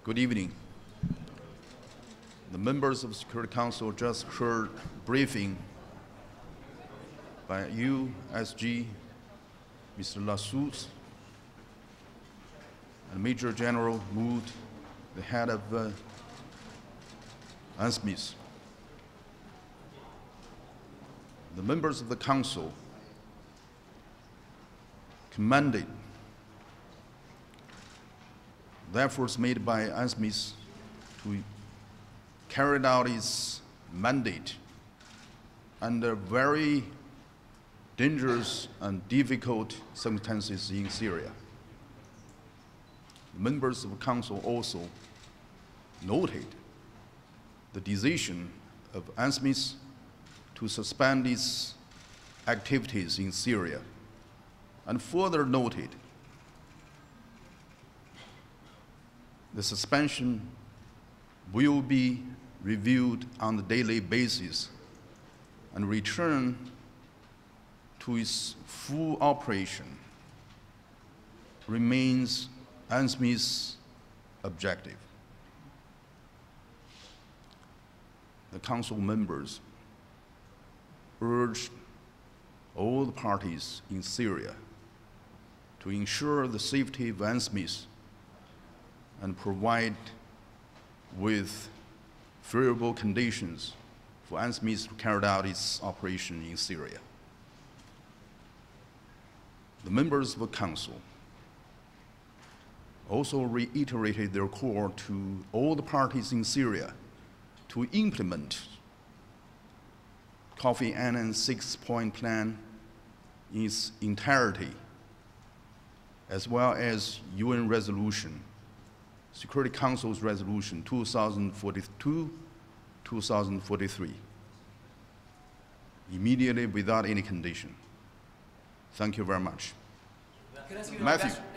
Good evening. The members of the Security Council just heard briefing by USG, Mr. Lassus, and Major General Mood, the head of UNSMIS. The members of the Council commended the efforts made by UNSMIS to carry out its mandate under very dangerous and difficult circumstances in Syria. Members of the Council also noted the decision of UNSMIS to suspend its activities in Syria, and further noted the suspension will be reviewed on a daily basis and return to its full operation remains UNSMIS' objective. The Council members urged all the parties in Syria to ensure the safety of UNSMIS and provide with favorable conditions for UNSMIS to carry out its operation in Syria. The members of the Council also reiterated their call to all the parties in Syria to implement Kofi Annan's 6-point plan in its entirety, as well as UN resolution, Security Council's resolution 2042-2043, immediately without any condition. Thank you very much. Can I ask you,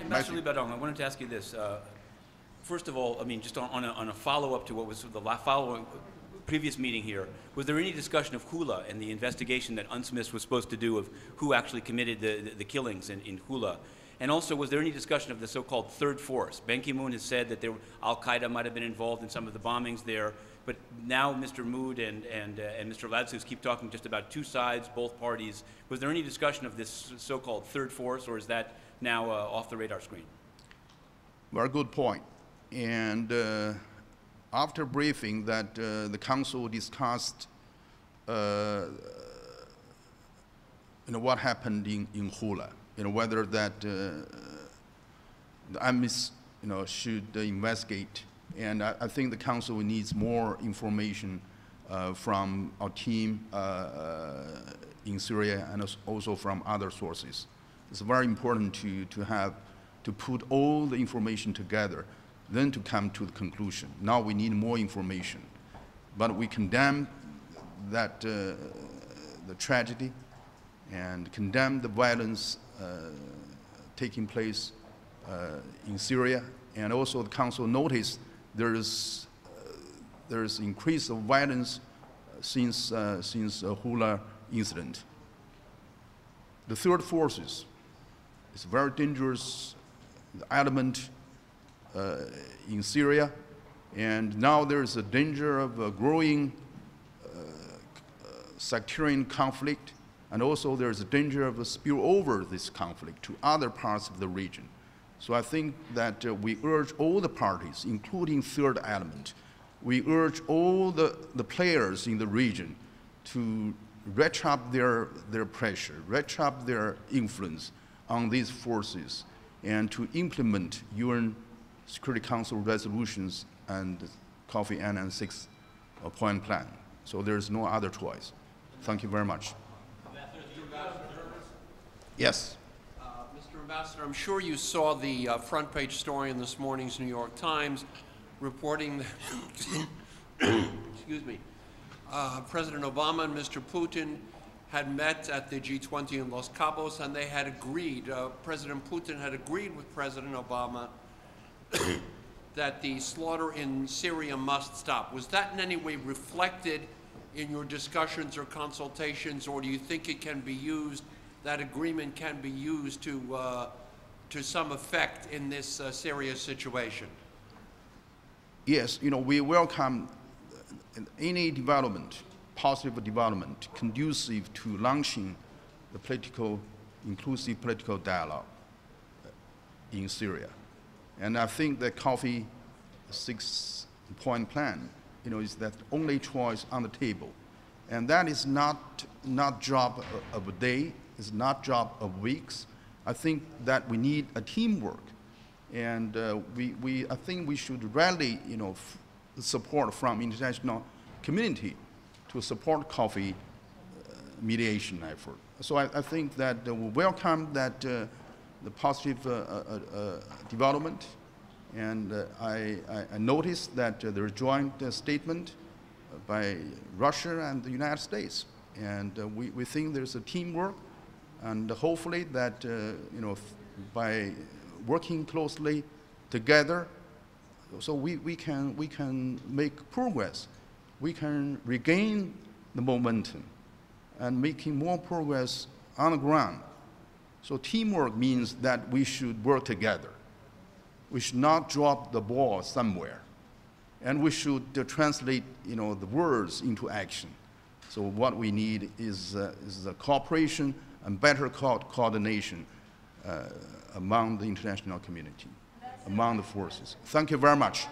Matthew. Baodong, I wanted to ask you this. First of all, I mean, just on a follow-up to what was the previous meeting here, was there any discussion of Hula and the investigation that UNSMIS was supposed to do of who actually committed the killings in Hula? And also, was there any discussion of the so-called third force? Ban Ki-moon has said that Al-Qaeda might have been involved in some of the bombings there, but now Mr. Mood and Mr. Lassus keep talking just about two sides, both parties. Was there any discussion of this so-called third force, or is that now off the radar screen? Very good point. And after briefing that the Council discussed what happened in Hula, whether that the UNSMIS should investigate. And I think the Council needs more information from our team in Syria and also from other sources. It's very important to put all the information together, then to come to the conclusion. Now we need more information. But we condemn that the tragedy and condemn the violence taking place in Syria. And also the Council noticed there is increase of violence since Hula incident. The third force is a very dangerous element in Syria, and now there is a danger of a growing sectarian conflict, and also there is a danger of a spill over this conflict to other parts of the region. So I think that we urge all the parties, including third element, we urge all the players in the region to ratchet up their pressure, ratchet up their influence on these forces, and to implement UN Security Council resolutions and Kofi Annan's 6-point plan. So there's no other choice. Thank you very much. Yes. Mr. Ambassador, I'm sure you saw the front page story in this morning's New York Times reporting that excuse me, President Obama and Mr. Putin had met at the G20 in Los Cabos, and they had agreed, President Putin had agreed with President Obama that the slaughter in Syria must stop. Was that in any way reflected in your discussions or consultations, or do you think it can be used, that agreement can be used to some effect in this Syria situation? yes, we welcome any development, positive development, conducive to launching the inclusive political dialogue in Syria. And I think that Kofi 6-point plan, is the only choice on the table. And that is not job of a day, it's not job of weeks. I think that we need a teamwork. And I think we should rally, support from international community to support Kofi mediation effort. So I think that we welcome that the positive development, and I noticed that there is joint statement by Russia and the United States, and we think there's a teamwork, and hopefully that by working closely together, so we can make progress. We can regain the momentum and making more progress on the ground. So teamwork means that we should work together. We should not drop the ball somewhere. And we should translate the words into action. So what we need is a cooperation and better coordination among the international community, among the forces. Thank you very much.